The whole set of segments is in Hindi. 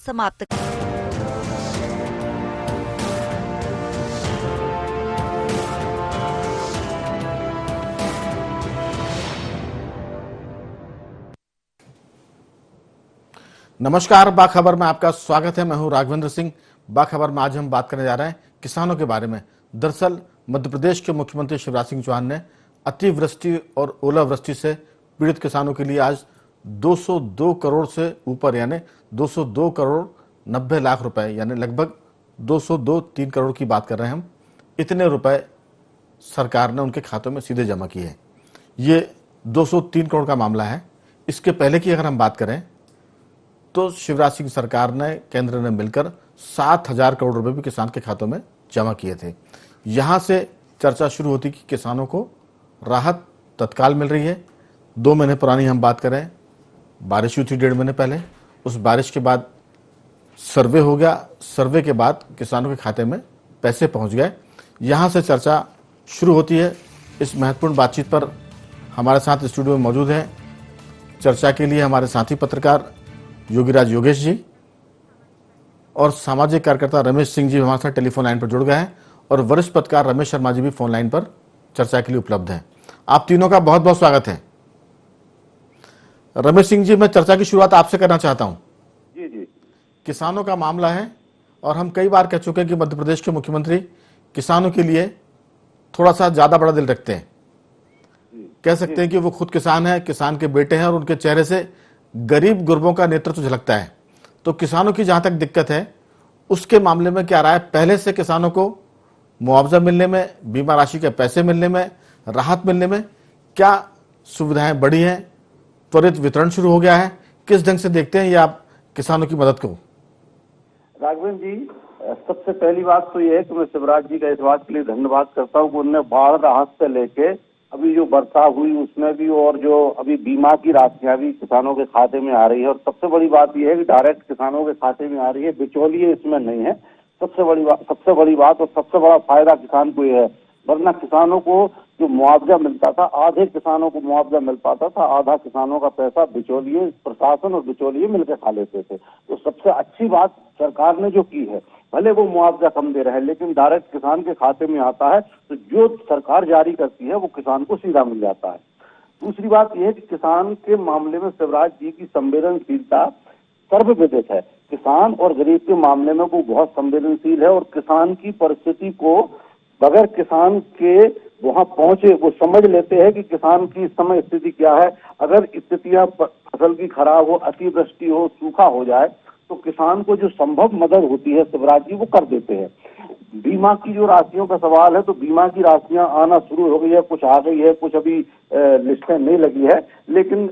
समाप्त। नमस्कार, बाखबर में आपका स्वागत है। मैं हूं राघवेंद्र सिंह। बाखबर में आज हम बात करने जा रहे हैं किसानों के बारे में। दरअसल मध्य प्रदेश के मुख्यमंत्री शिवराज सिंह चौहान ने अतिवृष्टि और ओलावृष्टि से पीड़ित किसानों के लिए आज 202 करोड़ से ऊपर यानी 202 करोड़ 90 लाख रुपए यानी लगभग 202-3 करोड़ की बात कर रहे हैं हम, इतने रुपए सरकार ने उनके खातों में सीधे जमा किए हैं। ये 203 करोड़ का मामला है। इसके पहले की अगर हम बात करें तो शिवराज सिंह सरकार ने, केंद्र ने मिलकर 7,000 करोड़ रुपए भी किसान के खातों में जमा किए थे। यहां से चर्चा शुरू होती कि किसानों को राहत तत्काल मिल रही है। 2 महीने पुरानी हम बात करें, बारिश हुई थी 1.5 महीने पहले, उस बारिश के बाद सर्वे हो गया, सर्वे के बाद किसानों के खाते में पैसे पहुंच गए। यहां से चर्चा शुरू होती है। इस महत्वपूर्ण बातचीत पर हमारे साथ स्टूडियो में मौजूद हैं चर्चा के लिए हमारे साथी पत्रकार योगीराज योगेश जी और सामाजिक कार्यकर्ता रमेश सिंह जी हमारे साथ टेलीफोन लाइन पर जुड़ गए हैं, और वरिष्ठ पत्रकार रमेश शर्मा जी भी फोन लाइन पर चर्चा के लिए उपलब्ध हैं। आप तीनों का बहुत बहुत स्वागत है। रमेश सिंह जी, मैं चर्चा की शुरुआत आपसे करना चाहता हूं। जी। किसानों का मामला है और हम कई बार कह चुके हैं कि मध्य प्रदेश के मुख्यमंत्री किसानों के लिए थोड़ा सा ज्यादा बड़ा दिल रखते हैं। कह सकते हैं कि वो खुद किसान है, किसान के बेटे हैं, और उनके चेहरे से गरीब गुरबों का नेतृत्व झलकता है। तो किसानों की जहां तक दिक्कत है उसके मामले में क्या राय है? पहले से किसानों को मुआवजा मिलने में, बीमा राशि के पैसे मिलने में, राहत मिलने में क्या सुविधाएं बढ़ी हैं? त्वरित वितरण शुरू हो गया है? किस ढंग से देखते हैं ये आप किसानों की मदद को? राघवेंद्र जी, सबसे पहली बात तो यह है कि मैं शिवराज जी का इस बात के लिए धन्यवाद करता हूँ कि उन्होंने बाढ़ राहत से लेके अभी जो बरसात हुई उसमें भी, और जो अभी बीमा की राशियां भी किसानों के खाते में आ रही है। और सबसे बड़ी बात यह है कि डायरेक्ट किसानों के खाते में आ रही है, बिचौलिए इसमें नहीं है। सबसे बड़ी बात और सबसे बड़ा फायदा किसान को यह है। वरना किसानों को जो मुआवजा मिलता था, आधे किसानों को मुआवजा मिल पाता था, आधा किसानों का पैसा बिचौलिए, प्रशासन और बिचौलिए मिलकर खा लेते थे। तो सबसे अच्छी बात सरकार ने जो की है, भले वो मुआवजा कम दे रहे हैं लेकिन डायरेक्ट किसान के खाते में आता है, तो जो सरकार जारी करती है वो किसान को सीधा मिल जाता है। दूसरी बात यह है कि किसान के मामले में शिवराज जी की संवेदनशीलता सर्वविदित है। किसान और गरीब के मामले में वो बहुत संवेदनशील है, और किसान की परिस्थिति को बगैर किसान के वहां पहुंचे वो समझ लेते हैं कि किसान की इस समय स्थिति क्या है। अगर स्थितियां फसल की खराब हो, अतिवृष्टि हो, सूखा हो जाए, तो किसान को जो संभव मदद होती है शिवराज जी वो कर देते हैं। बीमा की जो राशियों का सवाल है, तो बीमा की राशियां आना शुरू हो गई है, कुछ आ गई है, कुछ अभी लिस्टें नहीं लगी है, लेकिन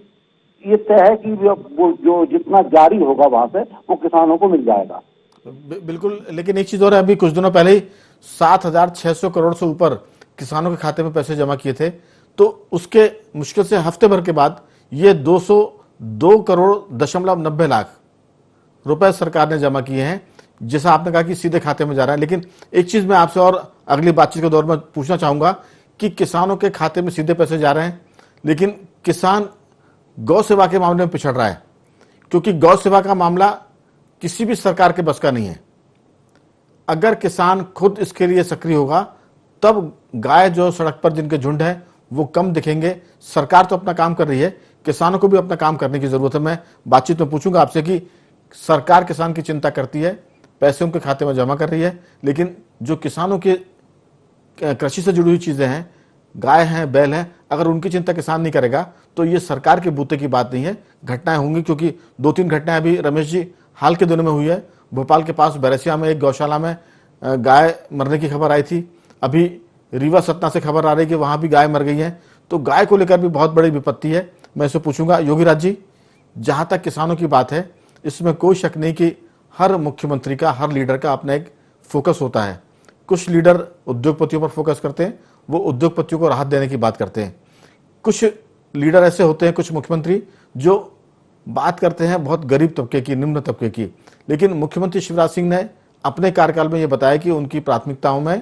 ये तय है कि वो जो जितना जारी होगा वहां से वो किसानों को मिल जाएगा। बिल्कुल, लेकिन एक चीज और है, अभी कुछ दिनों पहले ही 7,600 करोड़ से ऊपर किसानों के खाते में पैसे जमा किए थे, तो उसके मुश्किल से हफ्ते भर के बाद ये 202 करोड़ 90 लाख रुपए सरकार ने जमा किए हैं। जैसा आपने कहा कि सीधे खाते में जा रहा है, लेकिन एक चीज मैं आपसे और अगली बातचीत के दौर में पूछना चाहूंगा कि किसानों के खाते में सीधे पैसे जा रहे हैं, लेकिन किसान गौ सेवा के मामले में पिछड़ रहा है, क्योंकि गौ सेवा का मामला किसी भी सरकार के बस का नहीं है। अगर किसान खुद इसके लिए सक्रिय होगा तब गाय जो सड़क पर जिनके झुंड है वो कम दिखेंगे। सरकार तो अपना काम कर रही है, किसानों को भी अपना काम करने की जरूरत है। मैं बातचीत में पूछूंगा आपसे कि सरकार किसान की चिंता करती है, पैसे उनके खाते में जमा कर रही है, लेकिन जो किसानों के कृषि से जुड़ी हुई चीजें हैं, गाय हैं, बैल हैं, अगर उनकी चिंता किसान नहीं करेगा तो ये सरकार के बूते की बात नहीं है। घटनाएं होंगी, क्योंकि 2-3 घटनाएं अभी रमेश जी हाल के दिनों में हुई है। भोपाल के पास बैरसिया में एक गौशाला में गाय मरने की खबर आई थी। अभी रीवा सतना से खबर आ रही है कि वहां भी गाय मर गई है। तो गाय को लेकर भी बहुत बड़ी विपत्ति है। मैं इसे पूछूंगा योगीराज जी, जहां तक किसानों की बात है, इसमें कोई शक नहीं कि हर मुख्यमंत्री का, हर लीडर का अपना एक फोकस होता है। कुछ लीडर उद्योगपतियों पर फोकस करते हैं, वो उद्योगपतियों को राहत देने की बात करते हैं। कुछ लीडर ऐसे होते हैं, कुछ मुख्यमंत्री, जो बात करते हैं बहुत गरीब तबके की, निम्न तबके की। लेकिन मुख्यमंत्री शिवराज सिंह ने अपने कार्यकाल में यह बताया कि उनकी प्राथमिकताओं में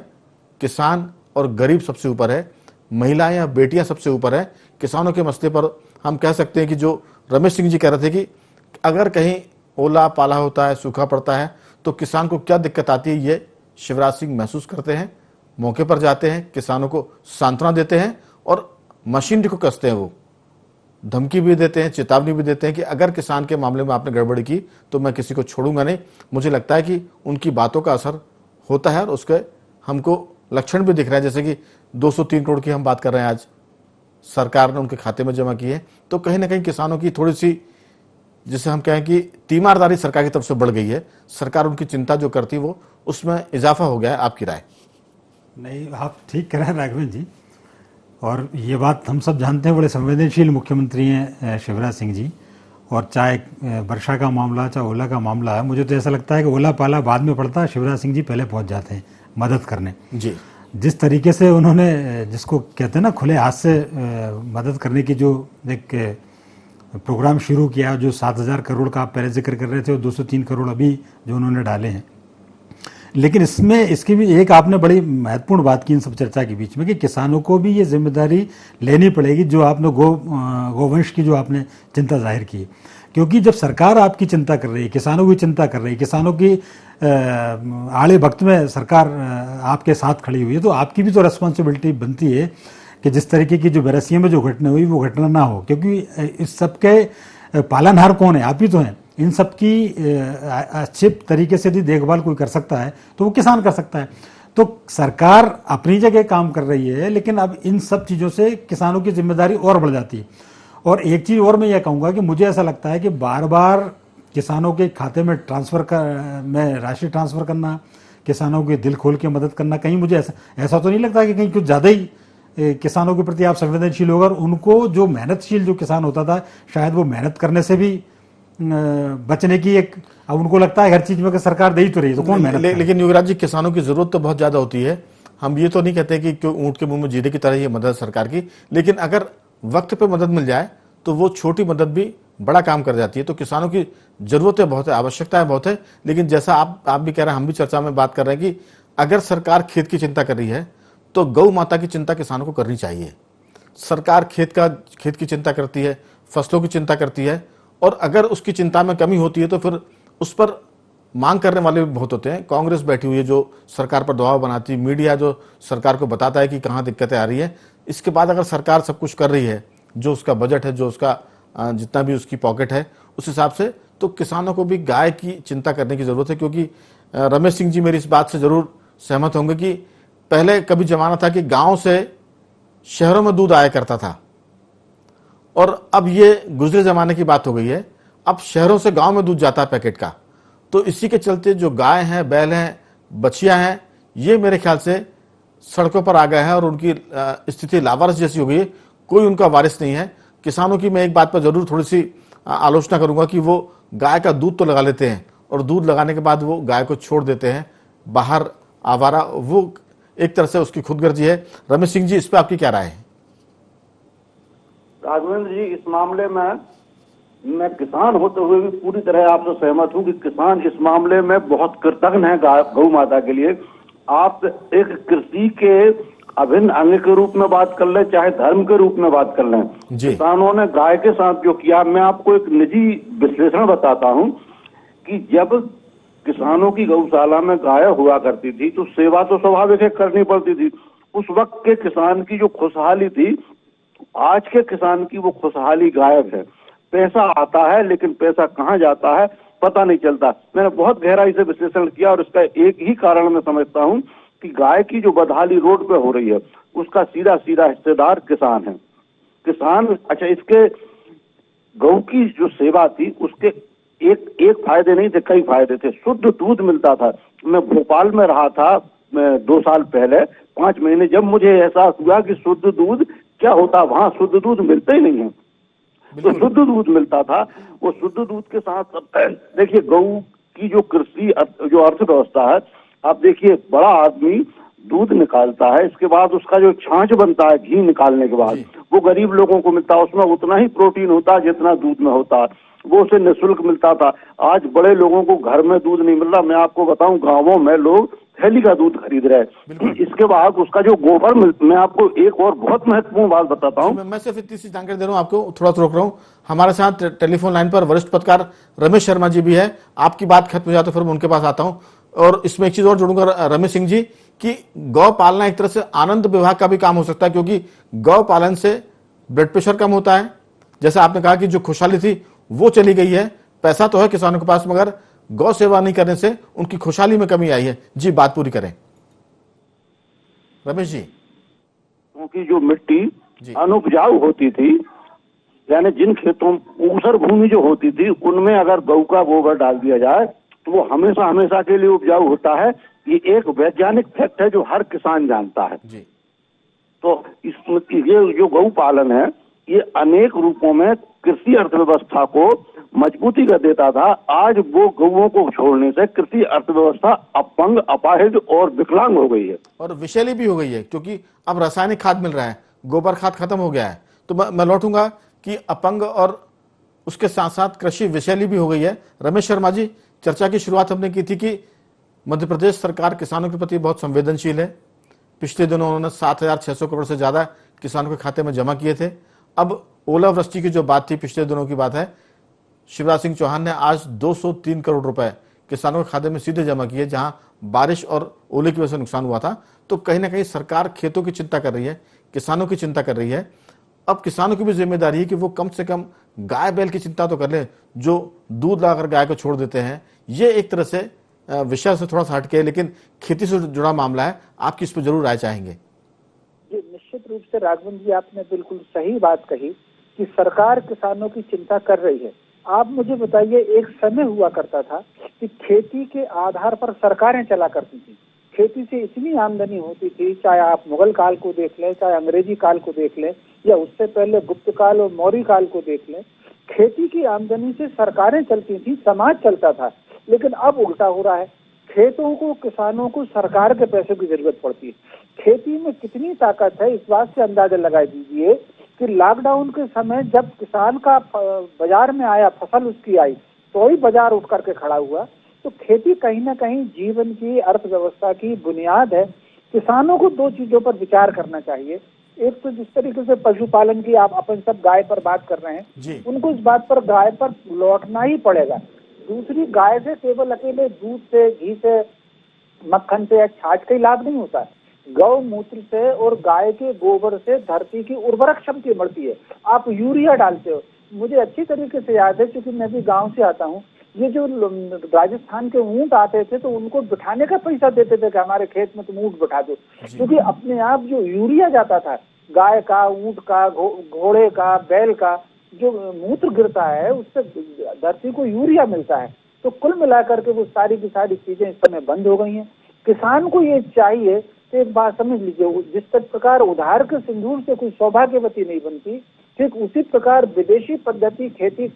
किसान और गरीब सबसे ऊपर है, महिलाएं या बेटियां सबसे ऊपर है। किसानों के मसले पर हम कह सकते हैं कि जो रमेश सिंह जी कह रहे थे कि अगर कहीं ओला पाला होता है, सूखा पड़ता है, तो किसान को क्या दिक्कत आती है ये शिवराज सिंह महसूस करते हैं, मौके पर जाते हैं, किसानों को सांत्वना देते हैं और मशीनरी को कसते हैं। वो धमकी भी देते हैं, चेतावनी भी देते हैं कि अगर किसान के मामले में आपने गड़बड़ी की तो मैं किसी को छोड़ूंगा नहीं। मुझे लगता है कि उनकी बातों का असर होता है और उसके हमको लक्षण भी दिख रहे हैं, जैसे कि 203 करोड़ की हम बात कर रहे हैं आज सरकार ने उनके खाते में जमा की है। तो कहीं ना कहीं किसानों की थोड़ी सी, जिसे हम कहें कि तीमारदारी सरकार की तरफ से बढ़ गई है। सरकार उनकी चिंता जो करती वो उसमें इजाफा हो गया है। आपकी राय? नहीं, आप ठीक कह रहे हैं राघवेंद्र जी, और ये बात हम सब जानते हैं, बड़े संवेदनशील मुख्यमंत्री हैं शिवराज सिंह जी। और चाहे वर्षा का मामला, चाहे ओला का मामला है, मुझे तो ऐसा लगता है कि ओला पाला बाद में पड़ता है, शिवराज सिंह जी पहले पहुंच जाते हैं मदद करने जी। जिस तरीके से उन्होंने, जिसको कहते हैं ना, खुले हाथ से मदद करने की जो एक प्रोग्राम शुरू किया, जो 7,000 करोड़ का आप पहले जिक्र कर रहे थे, और 203 करोड़ अभी जो उन्होंने डाले हैं। लेकिन इसमें इसकी भी एक आपने बड़ी महत्वपूर्ण बात की इन सब चर्चा के बीच में, कि किसानों को भी ये जिम्मेदारी लेनी पड़ेगी, जो आपने गोवंश की जो आपने चिंता जाहिर की। क्योंकि जब सरकार आपकी चिंता कर रही है, किसानों की चिंता कर रही है, किसानों की आड़े वक्त में सरकार आपके साथ खड़ी हुई है, तो आपकी भी तो रिस्पॉन्सिबिलिटी बनती है कि जिस तरीके की जो बरसिया में जो घटना हुई वो घटना ना हो। क्योंकि इस सब के पालनहार कौन है? आप ही तो हैं। इन सब की अच्छे तरीके से यदि देखभाल कोई कर सकता है तो वो किसान कर सकता है। तो सरकार अपनी जगह काम कर रही है, लेकिन अब इन सब चीज़ों से किसानों की जिम्मेदारी और बढ़ जाती है। और एक चीज़ और मैं ये कहूँगा कि मुझे ऐसा लगता है कि बार बार किसानों के खाते में में राशि ट्रांसफ़र करना, किसानों के दिल खोल के मदद करना, कहीं मुझे ऐसा तो नहीं लगता कि कहीं कुछ ज़्यादा ही किसानों के प्रति आप संवेदनशील होगा। और उनको जो मेहनतशील जो किसान होता था, शायद वो मेहनत करने से भी बचने की एक, अब उनको लगता है हर चीज में सरकार दे ही तो रही है, तो कौन मेहनत करे? लेकिन युवराज जी, किसानों की जरूरत तो बहुत ज्यादा होती है। हम ये तो नहीं कहते कि ऊंट के मुंह में जीरे की तरह ये मदद सरकार की, लेकिन अगर वक्त पे मदद मिल जाए तो वो छोटी मदद भी बड़ा काम कर जाती है। तो किसानों की जरूरतें बहुत है, आवश्यकताएं बहुत है। लेकिन जैसा आप भी कह रहे हैं, हम भी चर्चा में बात कर रहे हैं कि अगर सरकार खेत की चिंता कर रही है तो गौ माता की चिंता किसानों को करनी चाहिए। सरकार खेत की चिंता करती है, फसलों की चिंता करती है, और अगर उसकी चिंता में कमी होती है तो फिर उस पर मांग करने वाले भी बहुत होते हैं। कांग्रेस बैठी हुई है जो सरकार पर दबाव बनाती है, मीडिया जो सरकार को बताता है कि कहाँ दिक्कतें आ रही है। इसके बाद अगर सरकार सब कुछ कर रही है, जो उसका बजट है, जो उसका जितना भी उसकी पॉकेट है, उस हिसाब से, तो किसानों को भी गाय की चिंता करने की जरूरत है। क्योंकि रमेश सिंह जी मेरी इस बात से जरूर सहमत होंगे कि पहले कभी जमाना था कि गांव से शहरों में दूध आया करता था, और अब ये गुजरे जमाने की बात हो गई है। अब शहरों से गांव में दूध जाता है पैकेट का। तो इसी के चलते जो गाय हैं, बैल हैं, बछियां हैं, ये मेरे ख्याल से सड़कों पर आ गए हैं और उनकी स्थिति लावारिस जैसी हो गई है। कोई उनका वारिस नहीं है। किसानों की मैं एक बात पर जरूर थोड़ी सी आलोचना करूंगा कि वो गाय का दूध तो लगा लेते हैं और दूध लगाने के बाद वो गाय को छोड़ देते हैं बाहर आवारा। वो एक तरह से उसकी खुदगर्जी है। रमेश सिंह जी, इस पर आपकी क्या राय है? राघवेंद्र जी, इस मामले में मैं किसान होते हुए भी पूरी तरह आपसे सहमत हूं कि किसान इस मामले में बहुत कृतज्ञ है गौ माता के लिए। आप एक कृषि के अभिन्न अंग के रूप में बात कर लें, चाहे धर्म के रूप में बात कर लें, किसानों ने गाय के साथ जो किया, मैं आपको एक निजी विश्लेषण बताता हूं कि जब किसानों की गौशाला में गाय हुआ करती थी तो सेवा तो स्वाभाविक है करनी पड़ती थी। उस वक्त के किसान की जो खुशहाली थी, आज के किसान की वो खुशहाली गायब है। पैसा आता है लेकिन पैसा कहाँ जाता है पता नहीं चलता। मैंने बहुत गहराई से विश्लेषण किया और इसका एक ही कारण मैं समझता हूँ कि गाय की जो बदहाली रोड पे हो रही है उसका सीधा सीधा हिस्सेदार किसान है। किसान, अच्छा, इसके गौ की जो सेवा थी उसके एक फायदे नहीं थे, कई फायदे थे। शुद्ध दूध मिलता था। मैं भोपाल में रहा था 2 साल पहले, 5 महीने, जब मुझे एहसास हुआ कि शुद्ध दूध क्या होता, वहां शुद्ध दूध मिलता ही नहीं है। तो शुद्ध दूध मिलता था। वो शुद्ध दूध के साथ देखिए गौ की जो कृषि जो अर्थव्यवस्था है, आप देखिए बड़ा आदमी दूध निकालता है, इसके बाद उसका जो छाछ बनता है घी निकालने के बाद, वो गरीब लोगों को मिलता है। उसमें उतना ही प्रोटीन होता है जितना दूध में होता है, वो उसे निःशुल्क मिलता था। आज बड़े लोगों को घर में दूध नहीं मिल रहा। मैं आपको बताऊं, गांवों में लोग थैली का दूध खरीद रहे हैं। इसके बाद उसका जो गोबर मैं आपको एक और बहुत महत्वपूर्ण बात बताता हूँ। मैं सिर्फ इतनी सी जानकारी दे रहा हूँ आपको, थोड़ा सा रोक रहा हूँ। हमारे साथ टेलीफोन लाइन पर वरिष्ठ पत्रकार रमेश शर्मा जी भी है। आपकी बात खत्म हो जाए तो फिर मैं उनके पास आता हूँ। और इसमें एक चीज और जोड़ूंगा रमेश सिंह जी, कि गौ पालना एक तरह से आनंद विभाग का भी काम हो सकता है, क्योंकि गौ पालन से ब्लड प्रेशर कम होता है। जैसा आपने कहा कि जो खुशहाली थी वो चली गई है, पैसा तो है किसानों के पास, मगर गौ सेवा नहीं करने से उनकी खुशहाली में कमी आई है। जी, बात पूरी करें रमेश जी। क्योंकि जो मिट्टी अनुपजाऊ होती थी, यानी जिन खेतों ऊसर भूमि जो होती थी उनमें अगर गौ का गोबर डाल दिया जाए तो वो हमेशा हमेशा के लिए उपजाऊ होता है। ये एक वैज्ञानिक फैक्ट है जो हर किसान जानता है जी। तो ये जो गौ पालन है ये अनेक रूपों में कृषि अर्थव्यवस्था को मजबूती कर देता था। आज वो गौओं को छोड़ने से कृषि अर्थव्यवस्था अपंग, अपाहिज और विकलांग हो गई है, और विषैली भी हो गई है, क्योंकि अब रासायनिक खाद मिल रहा है, गोबर खाद खत्म हो गया है। तो मैं लौटूंगा कि अपंग और उसके साथ साथ कृषि विषैली भी हो गई है। रमेश शर्मा जी, चर्चा की शुरुआत हमने की थी कि मध्य प्रदेश सरकार किसानों के प्रति बहुत संवेदनशील है। पिछले दिनों उन्होंने 7,600 करोड़ से ज्यादा किसानों के खाते में जमा किए थे। अब ओलावृष्टि की जो बात थी, पिछले दिनों की बात है, शिवराज सिंह चौहान ने आज 203 करोड़ रुपए किसानों के खाते में सीधे जमा किए, जहां बारिश और ओले की वजह से नुकसान हुआ था। तो कहीं ना कहीं सरकार खेतों की चिंता कर रही है, किसानों की चिंता कर रही है। अब किसानों की भी जिम्मेदारी है कि वो कम से कम गाय बैल की चिंता तो कर ले, जो दूध लाकर गाय को छोड़ देते हैं। ये एक तरह से विषय से थोड़ा सा हटके, लेकिन खेती से जुड़ा मामला है, आपकी इस पर जरूर राय चाहेंगे। जी, निश्चित रूप से राघवन जी, आपने बिल्कुल सही बात कही कि सरकार किसानों की चिंता कर रही है। आप मुझे बताइए, एक समय हुआ करता था कि खेती के आधार पर सरकारें चला करती थी, खेती से इतनी आमदनी होती थी, चाहे आप मुगल काल को देख लें, चाहे अंग्रेजी काल को देख लें, या उससे पहले गुप्त काल और मौर्य काल को देख लें, खेती की आमदनी से सरकारें चलती थी, समाज चलता था। लेकिन अब उल्टा हो रहा है, खेतों को, किसानों को सरकार के पैसों की जरूरत पड़ती है। खेती में कितनी ताकत है इस बात से अंदाजा लगा दीजिए कि लॉकडाउन के समय जब किसान का बाजार में आया, फसल उसकी आई, तो ही बाजार उठ करके खड़ा हुआ। तो खेती कहीं ना कहीं जीवन की, अर्थव्यवस्था की बुनियाद है। किसानों को दो चीजों पर विचार करना चाहिए। एक तो जिस तरीके से पशुपालन की आप अपन सब गाय पर बात कर रहे हैं, उनको इस बात पर, गाय पर लौटना ही पड़ेगा। दूसरी, गाय से केवल अकेले दूध से, घी से, मक्खन से या छाछ का ही लाभ नहीं होता है। गौमूत्र से और गाय के गोबर से धरती की उर्वरक क्षमता बढ़ती है। आप यूरिया डालते हो, मुझे अच्छी तरीके से याद है क्योंकि मैं भी गांव से आता हूँ। ये जो राजस्थान के ऊंट आते थे तो उनको बिठाने का पैसा देते थे कि हमारे खेत में तुम ऊंट बिठा दो, क्योंकि अपने आप जो यूरिया जाता था, गाय का, ऊंट का, घोड़े का, बैल का जो मूत्र गिरता है उससे धरती को यूरिया मिलता है। तो कुल मिलाकर के वो सारी की सारी चीजें इस समय बंद हो गई हैं। किसान को ये चाहिए तो एक बात समझ लीजिए, जिस प्रकार उधार के सिंदूर से कोई सौभाग्यवती नहीं बनती, ठीक उसी प्रकार विदेशी पद्धति खेती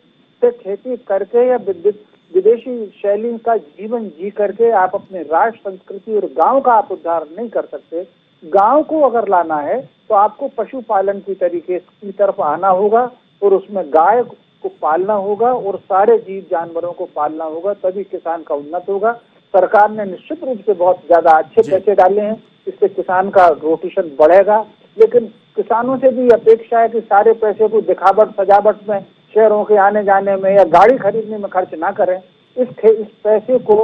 से खेती करके या विदेशी शैली का जीवन जी करके आप अपने राष्ट्र, संस्कृति और गांव का आप उद्धार नहीं कर सकते। गांव को अगर लाना है तो आपको पशुपालन की तरीके की तरफ आना होगा और उसमें गाय को पालना होगा और सारे जीव जानवरों को पालना होगा, तभी किसान का उन्नत होगा। सरकार ने निश्चित रूप से बहुत ज्यादा अच्छे पैसे डाले हैं, इससे किसान का रोटेशन बढ़ेगा, लेकिन किसानों से भी अपेक्षा है कि सारे पैसे को दिखावट, सजावट में, शहरों के आने जाने में या गाड़ी खरीदने में खर्च ना करें। इस पैसे को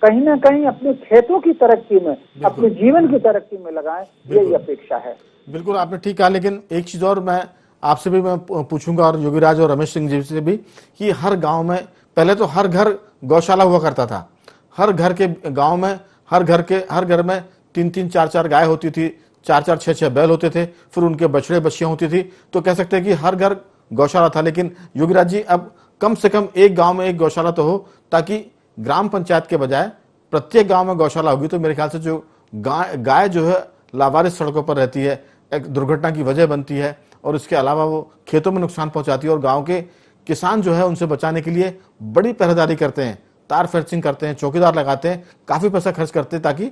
कहीं ना कहीं अपने खेतों की तरक्की में, अपने जीवन की तरक्की में लगाएं, यही अपेक्षा है। बिल्कुल, आपने ठीक कहा। लेकिन एक चीज और मैं आपसे भी मैं पूछूंगा, और योगीराज और रमेश सिंह जी से भी, कि हर गांव में पहले तो हर घर गौशाला हुआ करता था। हर घर के गांव में, हर घर में 3-3, 4-4 गाय होती थी, 4-4, 6-6 बैल होते थे, फिर उनके बछड़े बछियां होती थी। तो कह सकते हैं कि हर घर गौशाला था। लेकिन योगीराज जी, अब कम से कम एक गांव में एक गौशाला तो हो, ताकि ग्राम पंचायत के बजाय प्रत्येक गांव में गौशाला होगी तो मेरे ख्याल से जो गाय जो है लावारिस सड़कों पर रहती है, एक दुर्घटना की वजह बनती है, और इसके अलावा वो खेतों में नुकसान पहुंचाती है। और गांव के किसान जो है उनसे बचाने के लिए बड़ी पहरेदारी करते हैं, तार फेंसिंग करते हैं, चौकीदार लगाते हैं, काफी पैसा खर्च करते हैं ताकि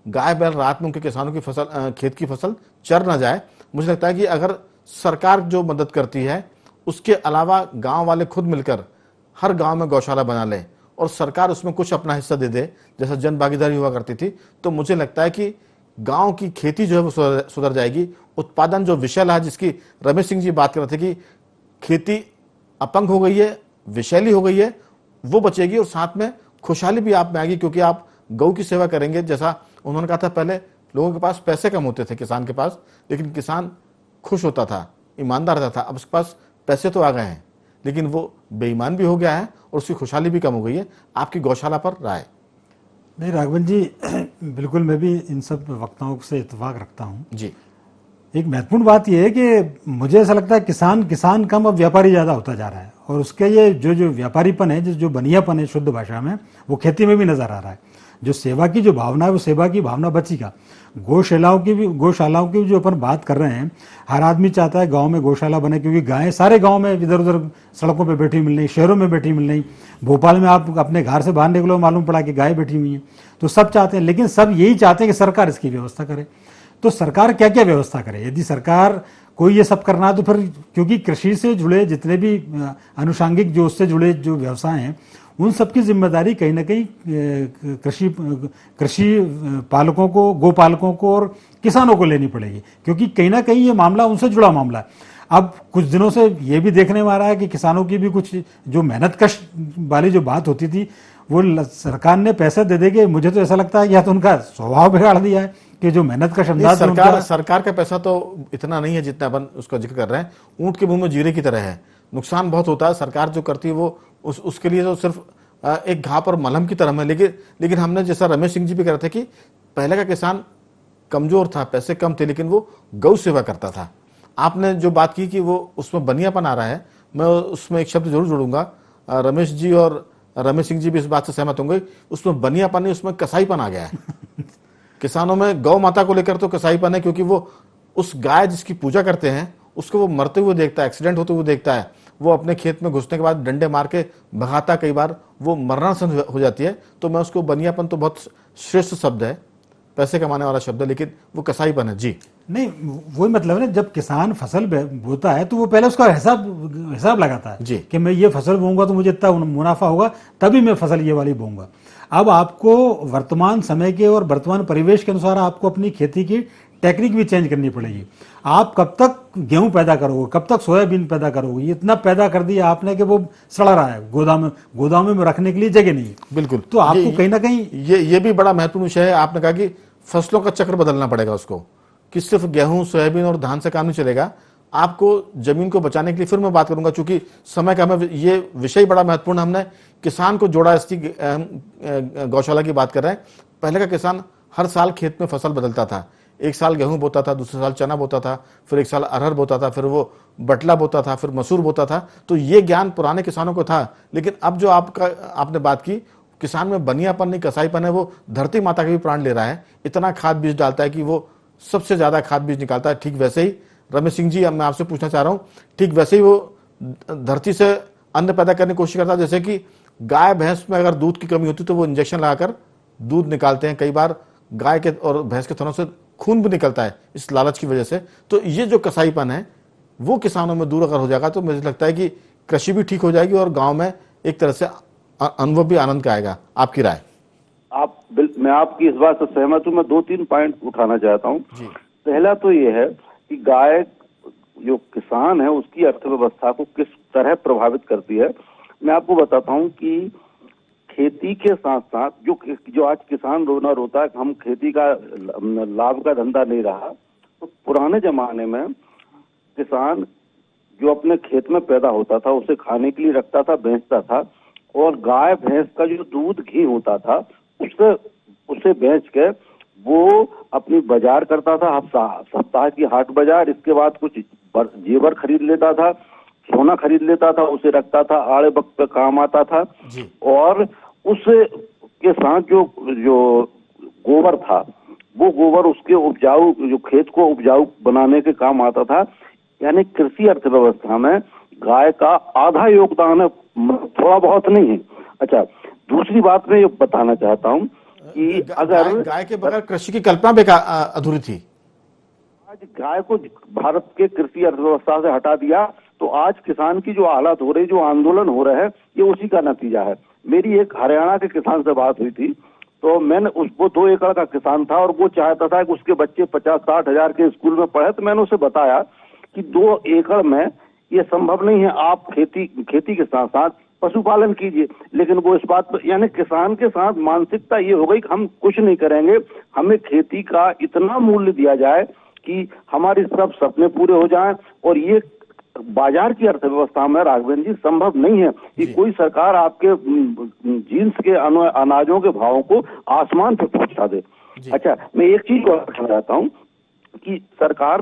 गाय बैल रात में उनके किसानों की फसल, खेत की फसल चर ना जाए। मुझे लगता है कि अगर सरकार जो मदद करती है उसके अलावा गांव वाले खुद मिलकर हर गांव में गौशाला बना लें और सरकार उसमें कुछ अपना हिस्सा दे दे, जैसा जन भागीदारी हुआ करती थी, तो मुझे लगता है कि गांव की खेती जो है वो सुधर जाएगी। उत्पादन जो विषैला है, जिसकी रमेश सिंह जी बात कर रहे थे कि खेती अपंग हो गई है, विषैली हो गई है, वो बचेगी और साथ में खुशहाली भी आप में आएगी, क्योंकि आप गौ की सेवा करेंगे। जैसा उन्होंने कहा था, पहले लोगों के पास पैसे कम होते थे किसान के पास, लेकिन किसान खुश होता था, ईमानदार रहता था। अब उसके पास पैसे तो आ गए हैं, लेकिन वो बेईमान भी हो गया है और उसकी खुशहाली भी कम हो गई है। आपकी गौशाला पर राय? नहीं राघवन जी, बिल्कुल मैं भी इन सब वक्ताओं से इत्तेफाक रखता हूँ जी। एक महत्वपूर्ण बात यह है कि मुझे ऐसा लगता है किसान कम अब व्यापारी ज़्यादा होता जा रहा है, और उसके ये जो व्यापारीपन है, जो बनियापन है शुद्ध भाषा में, वो खेती में भी नज़र आ रहा है। जो सेवा की जो भावना है, वो सेवा की भावना बचेगा। गौशालाओं की भी जो अपन बात कर रहे हैं, हर आदमी चाहता है गांव में गौशाला बने, क्योंकि गायें सारे गांव में इधर उधर सड़कों पे बैठी मिल रही, शहरों में बैठी मिल रही। भोपाल में आप अपने घर से बाहर निकलो, मालूम पड़ा कि गाय बैठी हुई हैं। तो सब चाहते हैं, लेकिन सब यही चाहते हैं कि सरकार इसकी व्यवस्था करे। तो सरकार क्या क्या व्यवस्था करे? यदि सरकार कोई ये सब करना है तो फिर, क्योंकि कृषि से जुड़े जितने भी अनुषांगिक जो उससे जुड़े जो व्यवसाय हैं, उन सबकी जिम्मेदारी कहीं ना कहीं कृषि पालकों को, गोपालकों को और किसानों को लेनी पड़ेगी, क्योंकि कहीं ना कहीं ये मामला उनसे जुड़ा मामला है। अब कुछ दिनों से ये भी देखने में आ रहा है कि किसानों की भी कुछ जो मेहनत कश वाली जो बात होती थी, वो सरकार ने पैसे दे देंगे। मुझे तो ऐसा लगता है कि या तो उनका स्वभाव बिगाड़ दिया है कि जो मेहनत का अंदाज सरकार का पैसा तो इतना नहीं है जितना अपन उसका जिक्र कर रहे हैं। ऊंट के मुंह में जीरे की तरह है, नुकसान बहुत होता है। सरकार जो करती है वो उसके लिए तो सिर्फ एक घाव और मलहम की तरह है। लेकिन हमने, जैसा रमेश सिंह जी भी कह रहे थे कि पहले का किसान कमजोर था, पैसे कम थे, लेकिन वो गौ सेवा करता था। आपने जो बात की कि वो उसमें बनियापन आ रहा है, मैं उसमें एक शब्द जरूर जोड़ूंगा। रमेश जी और रमेश सिंह जी भी इस बात से सहमत होंगे, उसमें बनियापन नहीं, उसमें कसाईपन आ गया है। किसानों में गौ माता को लेकर तो कसाईपन है, क्योंकि वो उस गाय जिसकी पूजा करते हैं उसको वो मरते हुए देखता है, एक्सीडेंट होते हुए देखता है। वो अपने खेत में घुसने के बाद डंडे मार के भगाता, कई बार वो मरणासन हो जाती है। तो मैं उसको, बनियापन तो बहुत श्रेष्ठ शब्द है, पैसे कमाने वाला शब्द है, लेकिन वो कसाईपन है। जी नहीं, वही मतलब है ना, जब किसान फसल बोता है तो वो पहले उसका हिसाब लगाता है जी। कि मैं ये फसल बोऊंगा तो मुझे इतना मुनाफा होगा, तभी मैं फसल ये वाली बोऊंगा। अब आपको वर्तमान समय के और वर्तमान परिवेश के अनुसार आपको अपनी खेती की टेक्निक भी चेंज करनी पड़ेगी। आप कब तक गेहूं पैदा करोगे, कब तक सोयाबीन पैदा करोगे? ये इतना पैदा कर दिया आपने कि वो सड़ा रहा है, गोदाम में रखने के लिए जगह नहीं। बिल्कुल। तो आपको कहीं ना कहीं ये भी बड़ा महत्वपूर्ण विषय है। आपने कहा कि फसलों का चक्र बदलना पड़ेगा उसको, कि सिर्फ गेहूं, सोयाबीन और धान से काम नहीं चलेगा। आपको जमीन को बचाने के लिए, फिर मैं बात करूंगा चूंकि समय का, हमें ये विषय बड़ा महत्वपूर्ण, हमने किसान को जोड़ा, इसकी गौशाला की बात कर रहे हैं। पहले का किसान हर साल खेत में फसल बदलता था, एक साल गेहूं बोता था, दूसरे साल चना बोता था, फिर एक साल अरहर बोता था, फिर वो बटला बोता था, फिर मसूर बोता था। तो ये ज्ञान पुराने किसानों को था। लेकिन अब जो आपने बात की, किसान में बनियापन नहीं, कसाईपन है। वो धरती माता के भी प्राण ले रहा है, इतना खाद बीज डालता है कि वो सबसे ज्यादा खाद बीज निकालता है। ठीक वैसे ही रमेश सिंह जी, मैं आपसे पूछना चाह रहा हूं, ठीक वैसे ही वो धरती से अन्न पैदा करने की कोशिश करता है। जैसे कि गाय भैंस में अगर दूध की कमी होती तो वो इंजेक्शन लगाकर दूध निकालते हैं। कई बार गाय के और भैंस के थनों से खून भी निकलता है इस लालच की वजह से। तो ये जो कसाईपन है वो किसानों में दूर अगर हो जाएगा तो मुझे लगता है कि कृषि भी ठीक हो जाएगी और गांव में एक तरह से अनुभव भी आनंद का आएगा। आपकी राय? मैं आपकी इस बात से सहमत हूँ। मैं 2-3 पॉइंट उठाना चाहता हूँ। पहला तो ये है कि गाय जो किसान है उसकी अर्थव्यवस्था को किस तरह प्रभावित करती है। मैं आपको बताता हूँ कि खेती के साथ साथ जो आज किसान रोता है हम खेती का लाभ का धंधा नहीं रहा, तो पुराने जमाने में किसान जो अपने खेत में पैदा होता था उसे खाने के लिए रखता था, बेचता था, और गाय भैंस का जो दूध घी होता था उसे बेच के वो अपनी बाजार करता था, सप्ताह की हाट बाजार। इसके बाद कुछ जेवर खरीद लेता था, सोना खरीद लेता था, उसे रखता था, आड़े वक्त पे काम आता था। और उसके साथ जो गोबर था, वो गोबर उसके उपजाऊ, जो खेत को उपजाऊ बनाने के काम आता था। यानी कृषि अर्थव्यवस्था में गाय का आधा योगदान है, थोड़ा बहुत नहीं है। अच्छा, दूसरी बात मैं ये बताना चाहता हूँ कि अगर गाय के बगैर कृषि की कल्पना भी अधूरी थी। आज गाय को भारत के कृषि अर्थव्यवस्था से हटा दिया तो आज किसान की जो हालत हो रही, जो आंदोलन हो रहे हैं, ये उसी का नतीजा है। मेरी एक हरियाणा के किसान से बात हुई थी, तो मैंने उसको 2 एकड़ का किसान था और वो चाहता था कि उसके बच्चे 50-60 हजार के स्कूल में पढ़े। तो मैंने उसे बताया कि 2 एकड़ में ये संभव नहीं है, आप खेती के साथ साथ पशुपालन कीजिए। लेकिन वो इस बात पर, यानी किसान के साथ मानसिकता ये हो गई कि हम कुछ नहीं करेंगे, हमें खेती का इतना मूल्य दिया जाए कि हमारे सब सपने पूरे हो जाएं। और ये बाजार की अर्थव्यवस्था में राघवेंद्र जी संभव नहीं है कि कोई सरकार आपके जीन्स के अनाजों के भावों को आसमान पे पहुंचा दे। अच्छा, मैं एक चीज और कहना चाहता हूँ कि सरकार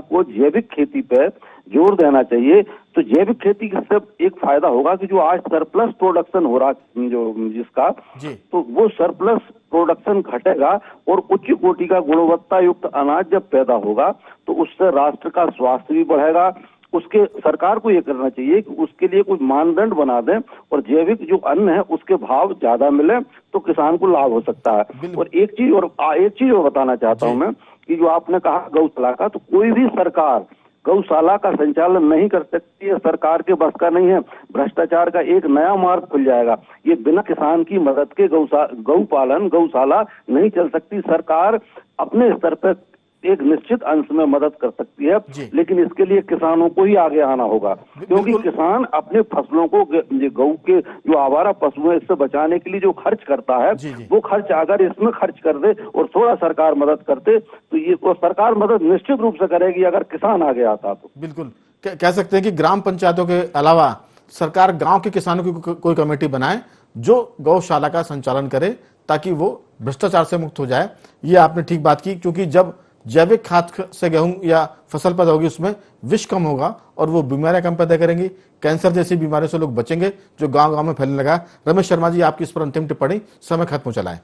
को जैविक खेती पे जोर देना चाहिए। तो जैविक खेती से एक फायदा होगा कि जो आज सरप्लस प्रोडक्शन हो रहा जिसका, तो वो सरप्लस प्रोडक्शन घटेगा और उच्च कोटि का गुणवत्ता युक्त अनाज जब पैदा होगा तो उससे राष्ट्र का स्वास्थ्य भी बढ़ेगा। उसके सरकार को ये करना चाहिए कि उसके लिए कुछ मानदंड बना दें और जैविक जो अन्न है उसके भाव ज्यादा मिले तो किसान को लाभ हो सकता है। और एक चीज और बताना चाहता हूं मैं कि जो आपने कहा गौशाला का, तो कोई भी सरकार गौशाला का संचालन नहीं कर सकती है, सरकार के बस का नहीं है। भ्रष्टाचार का एक नया मार्ग खुल जाएगा। ये बिना किसान की मदद के गौशाला नहीं चल सकती। सरकार अपने स्तर पर एक निश्चित अंश में मदद कर सकती है, लेकिन इसके लिए किसानों को ही आगे आना होगा, क्योंकि किसान अपने फसलों को गौ के जो आवारा पशु है इससे बचाने के लिए जो खर्च करता है, वो खर्च अगर इसमें खर्च कर दे और थोड़ा सरकार मदद करते तो ये सरकार मदद निश्चित रूप से करेगी अगर किसान आगे आता तो। बिल्कुल कह सकते हैं कि ग्राम पंचायतों के अलावा सरकार गांव के किसानों की कोई कमेटी बनाए जो गौशाला का संचालन करे ताकि वो भ्रष्टाचार से मुक्त हो जाए। ये आपने ठीक बात की, क्योंकि जब जैविक खाद से गेहूं या फसल पैदा होगी उसमें विष कम होगा और वो बीमारियां कम पैदा करेंगी। कैंसर जैसी बीमारियों से लोग बचेंगे जो गांव-गांव में फैलने लगा। रमेश शर्मा जी, आपकी इस पर अंतिम टिप्पणी, समय खत्म हो चला है।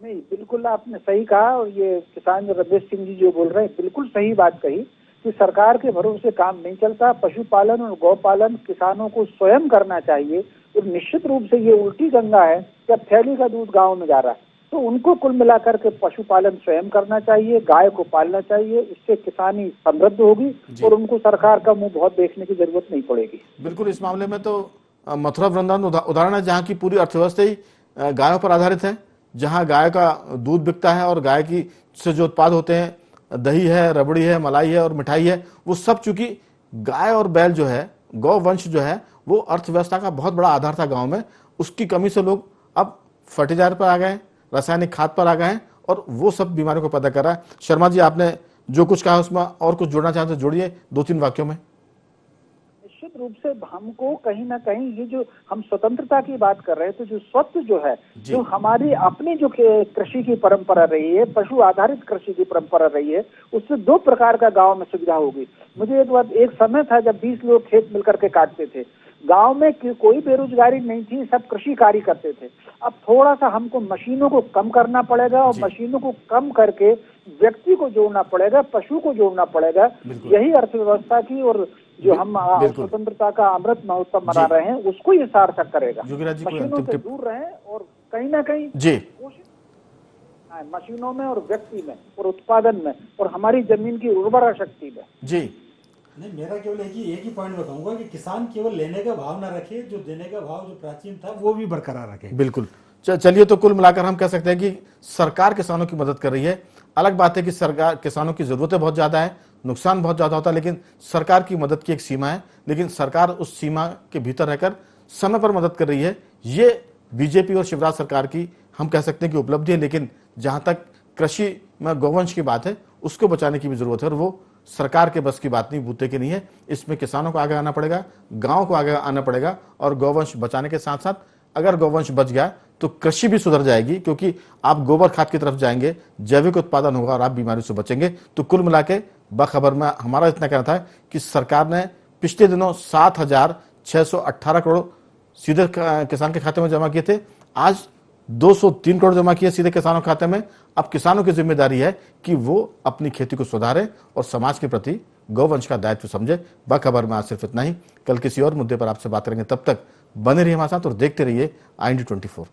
नहीं, बिल्कुल आपने सही कहा और ये किसान रमेश सिंह जी जो बोल रहे हैं बिल्कुल सही बात कही कि सरकार के भरोसे काम नहीं चलता। पशुपालन और गौपालन किसानों को स्वयं करना चाहिए। और निश्चित रूप से ये उल्टी गंगा है, जब थैली का दूध गाँव में जा रहा है तो उनको कुल मिलाकर के पशुपालन स्वयं करना चाहिए, गाय को पालना चाहिए। इससे किसानी समृद्ध होगी और उनको सरकार का मुंह बहुत देखने की जरूरत नहीं पड़ेगी। बिल्कुल, इस मामले में तो मथुरा वृंदावन उदाहरण है जहाँ की पूरी अर्थव्यवस्था ही गायों पर आधारित है, जहाँ गाय का दूध बिकता है और गाय की से जो उत्पाद होते हैं, दही है, रबड़ी है, मलाई है और मिठाई है, वो सब चूंकि गाय और बैल जो है, गौ वंश जो है, वो अर्थव्यवस्था का बहुत बड़ा आधार था गाँव में। उसकी कमी से लोग अब फर्टिलाइजर पर आ गए, रासायनिक खाद पर आ गए हैं और वो सब बीमारियों को पैदा कर रहा है। शर्मा जी, आपने जो कुछ कहा उसमें और कुछ जोड़ना चाहते तो जोड़िए 2-3 वाक्यों में। निश्चित रूप से हमको कहीं ना कहीं ये जो हम स्वतंत्रता की बात कर रहे हैं, तो जो स्वत्व जो है, जो हमारी अपनी जो कृषि की परंपरा रही है, पशु आधारित कृषि की परंपरा रही है, उससे 2 प्रकार का गांव में सुविधा होगी। मुझे एक समय था जब 20 लोग खेत मिलकर के काटते थे, गांव में कोई बेरोजगारी नहीं थी, सब कृषि कार्य करते थे। अब थोड़ा सा हमको मशीनों को कम करना पड़ेगा और मशीनों को कम करके व्यक्ति को जोड़ना पड़ेगा, पशु को जोड़ना पड़ेगा। यही अर्थव्यवस्था की और जो हम स्वतंत्रता का अमृत महोत्सव मना रहे हैं उसको ये सार्थक करेगा। मशीनों से दूर रहें और कहीं ना कहीं कोशिश मशीनों में और व्यक्ति में और उत्पादन में और हमारी जमीन की उर्वरा शक्ति में। नहीं, मेरा केवल एक ही पॉइंट बताऊंगा कि किसान केवल लेने का भाव ना रखे, जो देने का भाव जो प्राचीन था वो भी बरकरार रखे। बिल्कुल। चलिए, तो कुल मिलाकर हम कह सकते हैं कि सरकार किसानों की मदद कर रही है। अलग बात है कि सरकार किसानों की जरूरतें बहुत ज्यादा है, नुकसान बहुत ज्यादा होता है, लेकिन सरकार की मदद की एक सीमा है। लेकिन सरकार उस सीमा के भीतर रहकर समय पर मदद कर रही है। ये बीजेपी और शिवराज सरकार की हम कह सकते हैं कि उपलब्धि है। लेकिन जहां तक कृषि में गौवंश की बात है, उसको बचाने की भी जरूरत है और वो सरकार के बस की बात नहीं, बूते की नहीं है। इसमें किसानों को आगे आना पड़ेगा, गांव को आगे आना पड़ेगा और गौवंश बचाने के साथ साथ अगर गौवंश बच गया तो कृषि भी सुधर जाएगी, क्योंकि आप गोबर खाद की तरफ जाएंगे, जैविक उत्पादन होगा और आप बीमारी से बचेंगे। तो कुल मिला के बखबर में हमारा इतना कहना था कि सरकार ने पिछले दिनों 7,618 करोड़ सीधे किसान के खाते में जमा किए थे। आज 203 करोड़ जमा किए सीधे किसानों के खाते में। अब किसानों की जिम्मेदारी है कि वो अपनी खेती को सुधारें और समाज के प्रति गौवंश का दायित्व समझे। बखबर में आज सिर्फ इतना ही। कल किसी और मुद्दे पर आपसे बात करेंगे, तब तक बने रहिए हमारे साथ और देखते रहिए IND24।